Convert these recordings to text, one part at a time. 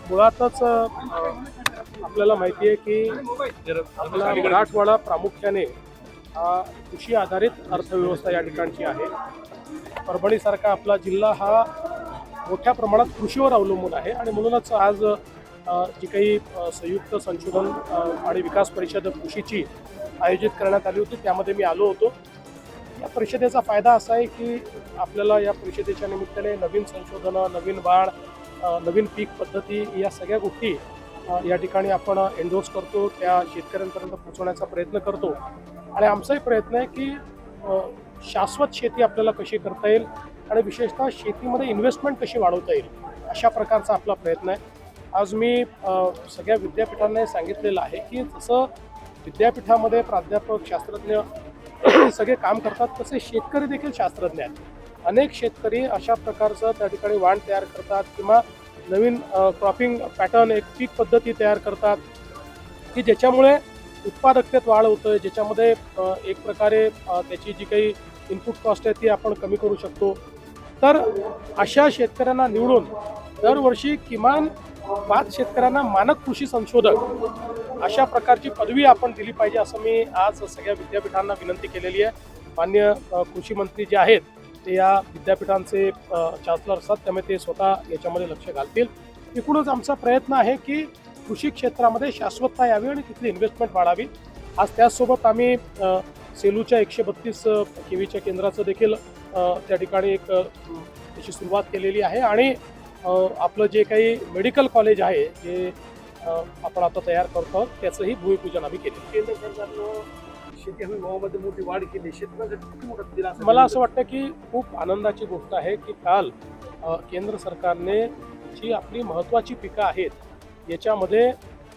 मुळातच आपल्याला माहिती आहे की आपला मराठवाडा प्रामुख्याने कृषी आधारित अर्थव्यवस्था या ठिकाणची आहे. परभणीसारखा आपला जिल्हा हा मोठ्या प्रमाणात कृषीवर अवलंबून आहे आणि म्हणूनच आज जी काही संयुक्त संशोधन आणि विकास परिषद कृषीची आयोजित करण्यात आली होती त्यामध्ये मी आलो होतो. या परिषदेचा फायदा असा आहे की आपल्याला या परिषदेच्या निमित्ताने नवीन संशोधनं, नवीन वाढ, नवीन पीक पद्धती या सगळ्या गोष्टी या ठिकाणी आपण एंडोर्स करतो, त्या शेतकऱ्यांपर्यंत पोहोचवण्याचा प्रयत्न करतो. आणि आमचाही प्रयत्न आहे की शाश्वत शेती आपल्याला कशी करता येईल आणि विशेषतः शेतीमध्ये इन्व्हेस्टमेंट कशी वाढवता येईल अशा प्रकारचा आपला प्रयत्न आहे. आज मी सगळ्या विद्यापीठांना सांगितलेलं आहे की जसं विद्यापीठामध्ये प्राध्यापक, शास्त्रज्ञ सगळे काम करतात तसे शेतकरी देखील शास्त्रज्ञ आहेत. अनेक शेतकरी अशा प्रकारचं त्या ठिकाणी वाण तयार करतात किंवा नवीन क्रॉपिंग पॅटर्न, एक पीक पद्धती तयार करतात की ज्याच्यामुळे उत्पादकतेत वाढ होतं, ज्याच्यामध्ये एक प्रकारे त्याची जी काही इनपुट कॉस्ट आहे ती आपण कमी करू शकतो. तर अशा शेतकऱ्यांना निवडून दरवर्षी किमान 5 शेतकऱ्यांना मानक कृषी संशोधक अशा प्रकारची पदवी आपण दिली पाहिजे असं मी आज सगळ्या विद्यापीठांना विनंती केलेली आहे. माननीय कृषी मंत्री जे आहेत ते या विद्यापीठांचे चान्सलर असतात, त्यामुळे ते स्वतः याच्यामध्ये लक्ष घालतील. एकूणच आमचा प्रयत्न आहे की कृषी क्षेत्रामध्ये शाश्वतता यावी आणि तिथली इन्व्हेस्टमेंट वाढावी. आज त्याचसोबत आम्ही सेलूच्या 132 केवीच्या केंद्राचं देखील त्या ठिकाणी एक त्याची सुरुवात केलेली आहे आणि आपलं जे काही मेडिकल कॉलेज आहे जे आपण आता तयार करतो त्याचंही भूमिपूजन आम्ही केलं. केंद्र सरकारनं शेती हमी भावामध्ये मोठी वाढ केली, शेतकऱ्यांसाठी किती मोठा दिला मला असं वाटतं की खूप आनंदाची गोष्ट आहे की काल केंद्र सरकारने जी आपली महत्त्वाची पिकं आहेत याच्यामध्ये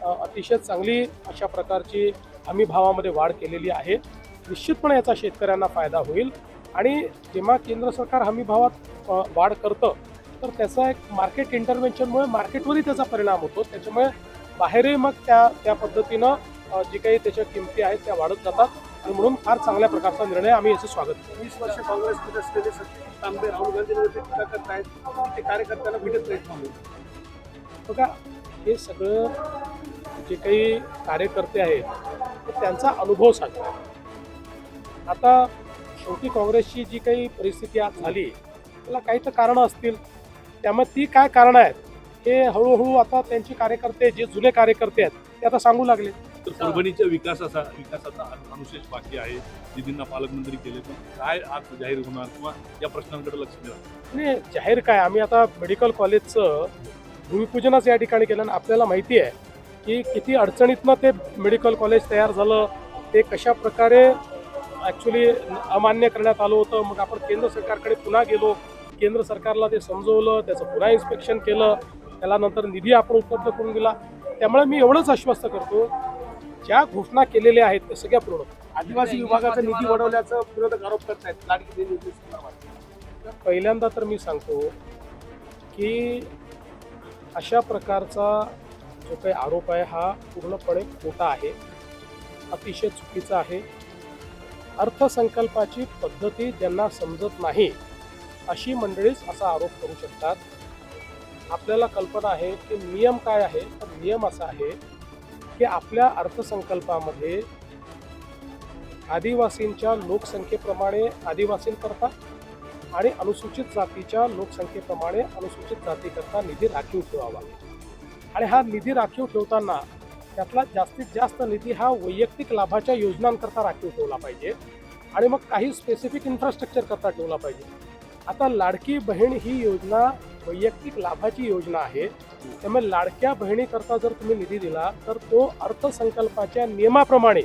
अतिशय चांगली अशा प्रकारची हमी भावामध्ये वाढ केलेली आहे. निश्चितपणे याचा शेतकऱ्यांना फायदा होईल आणि जेव्हा केंद्र सरकार हमी भावात वाढ करतं तर त्याचा एक मार्केट इंटरव्हेन्शनमुळे मार्केटवरही त्याचा परिणाम होतो. त्याच्यामुळे बाहेरही मग त्या पद्धतीनं जी काही त्याच्या किमती आहेत त्या वाढत जातात आणि म्हणून फार चांगल्या प्रकारचा निर्णय आम्ही याचं स्वागत करतो. 20 वर्ष काँग्रेसमध्ये असलेले सचिन तांबे राहुल गांधींवरती टीका करतायत, ते कार्यकर्त्यांना भेटत नाहीत म्हणून. बघा, हे सगळं जे काही कार्यकर्ते आहेत ते त्यांचा अनुभव सांगतात. आता शेवटी काँग्रेसची जी काही परिस्थिती आज झाली त्याला काही तर कारणं असतील, त्यामुळे ती काय कारणं आहेत हे हळूहळू आता त्यांचे कार्यकर्ते, जे जुने कार्यकर्ते आहेत ते आता सांगू लागले. तर परभणीच्या विकासाचा अनुशेष बाकी आहे. दिदींना पालकमंत्री केले, पण काय आज जाहीर होणार किंवा या प्रश्नांकडे लक्ष देणार? आणि जाहीर काय, आम्ही आता मेडिकल कॉलेजचं भूमिपूजनच या ठिकाणी केलं आणि आपल्याला माहिती आहे की किती अडचणीतनं ते मेडिकल कॉलेज तयार झालं, ते कशा प्रकारे ॲक्च्युली अमान्य करण्यात आलं होतं. मग आपण केंद्र सरकारकडे पुन्हा गेलो, केंद्र सरकारला ते समजवलं, त्याचं पुन्हा इन्स्पेक्शन केलं, त्याला नंतर निधी आपण उपलब्ध करून दिला. त्यामुळे मी एवढंच आश्वस्त करतो, ज्या घोषणा केलेल्या आहेत त्या सगळ्या पूर्ण. आदिवासी विभागाचा निधी वाढवल्याचा विरोधक आरोप करतायत लाडकी बहीण योजनेसंदर्भात. पहिल्यांदा तर मी सांगतो की अशा प्रकारचा जो काही आरोप आहे हा पूर्णपणे खोटा आहे, अतिशय चुकीचा आहे. अर्थसंकल्पाची पद्धती ज्यांना समजत नाही अशी मंडळीच असा आरोप करू शकतात. आपल्याला कल्पना आहे की नियम काय आहे, तर नियम असा आहे की आपल्या अर्थसंकल्पामध्ये आदिवासींच्या लोकसंख्येप्रमाणे आदिवासींकरता आणि अनुसूचित जातीच्या लोकसंख्येप्रमाणे अनुसूचित जातीकरता निधी राखीव ठेवावा. आणि हा निधी राखीव ठेवताना त्यातला जास्तीत जास्त निधी हा वैयक्तिक लाभाच्या योजनांकरता राखीव ठेवला पाहिजे आणि मग काही स्पेसिफिक इन्फ्रास्ट्रक्चर करता ठेवला पाहिजे. आता लाडकी बहीण ही योजना वैयक्तिक लाभाची योजना आहे, त्यामुळे लाडक्या बहिणीकरता जर तुम्ही निधी दिला तर तो अर्थसंकल्पाच्या नियमाप्रमाणे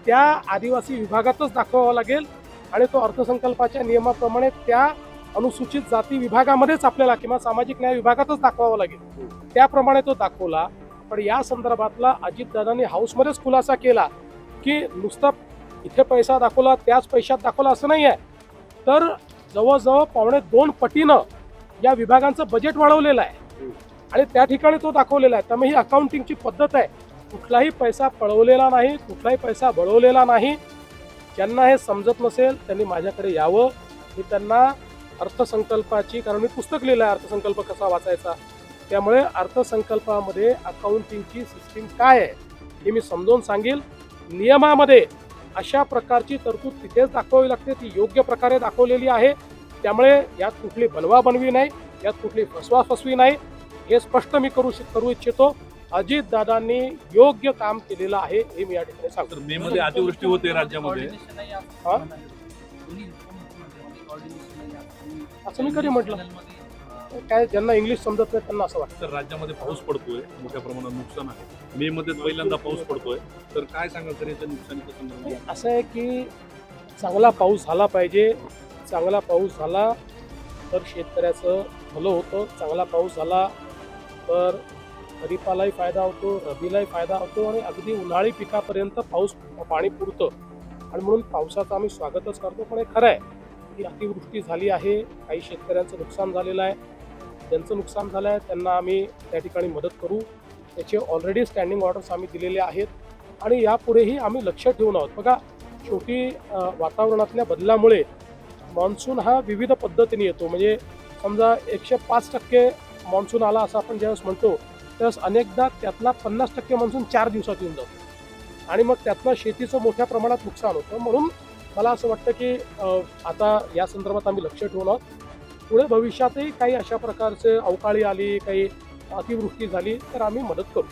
त्या आदिवासी विभागातच दाखवावा लागेल आणि तो अर्थसंकल्पाच्या नियमाप्रमाणे त्या अनुसूचित जाती विभागामध्येच आपल्याला किंवा सामाजिक न्याय विभागातच दाखवावा लागेल. त्याप्रमाणे तो दाखवला. पण या संदर्भातला अजितदादांनी हाऊसमध्येच खुलासा केला की नुसतं इथे पैसा दाखवला त्याच पैशात दाखवला असं नाही आहे, तर जवळजवळ 2.25 पटीनं या विभागांचं बजेट वाढवलेलं आहे आणि त्या ठिकाणी तो दाखवलेला आहे. त्यामुळे ही अकाउंटिंगची पद्धत आहे. कुठलाही पैसा पळवलेला नाही, कुठलाही पैसा बळवलेला नाही. ज्यांना हे समजत नसेल त्यांनी माझ्याकडे यावं, मी त्यांना अर्थसंकल्पाची, कारण मी पुस्तक लिहिलं आहे अर्थसंकल्प कसा वाचायचा, त्यामुळे अर्थसंकल्पामध्ये अकाउंटिंगची सिस्टीम काय आहे हे मी समजावून सांगेल. नियमामध्ये अशा प्रकारची तरतूद तिथेच दाखवावी लागते, ती योग्य प्रकारे दाखवलेली आहे. त्यामुळे यात कुठली बनवाबनवी नाही, यात कुठली फसवाफसवी नाही, हे स्पष्ट मी करू इच्छितो. अजितदादांनी योग्य काम केलेलं आहे हे मी या ठिकाणी सांगतो. तर मे मध्ये अतिवृष्टी होते राज्यामध्ये. हा? असं मी कधी म्हटलं? काय ज्यांना इंग्लिश समजत नाही त्यांना असं वाटतं. तर राज्यामध्ये पाऊस पडतोय, मोठ्या प्रमाणात नुकसान आहे. मे मध्ये पहिल्यांदा पाऊस पडतोय, तर काय सांगाल तर याच्या नुकसानीच्या संदर्भात? असं आहे की चांगला पाऊस झाला पाहिजे. चांगला पाऊस झाला तर शेतकऱ्याचं भलं होतं. चांगला पाऊस झाला तर खरीपालाही फायदा होतो, रबीलाही फायदा होतो आणि अगदी उन्हाळी पिकापर्यंत पाणी पुरतं. आणि म्हणून पावसाचं आम्ही स्वागतच करतो. पण हे खरं आहे की अतिवृष्टी झाली आहे, काही शेतकऱ्यांचं नुकसान झालेलं आहे. ज्यांचं नुकसान झालं आहे त्यांना आम्ही त्या ठिकाणी मदत करू. त्याचे ऑलरेडी स्टँडिंग ऑर्डर्स आम्ही दिलेले आहेत आणि यापुढेही आम्ही लक्ष ठेवून आहोत. बघा, शेवटी वातावरणातल्या बदलामुळे मान्सून हा विविध पद्धतीने येतो. म्हणजे समजा 105% मान्सून आला असं आपण ज्यावेळेस म्हणतो, त्यावेळेस अनेकदा त्यातला 50% मान्सून 4 दिवसात येऊन जातो आणि मग त्यातनं शेतीचं मोठ्या प्रमाणात नुकसान होतं. म्हणून मला असं वाटतं की आता या संदर्भात आम्ही लक्ष ठेवून आहोत. पुढे भविष्यातही काही अशा प्रकारचे अवकाळी आली, काही अतिवृष्टी झाली तर आम्ही मदत करू.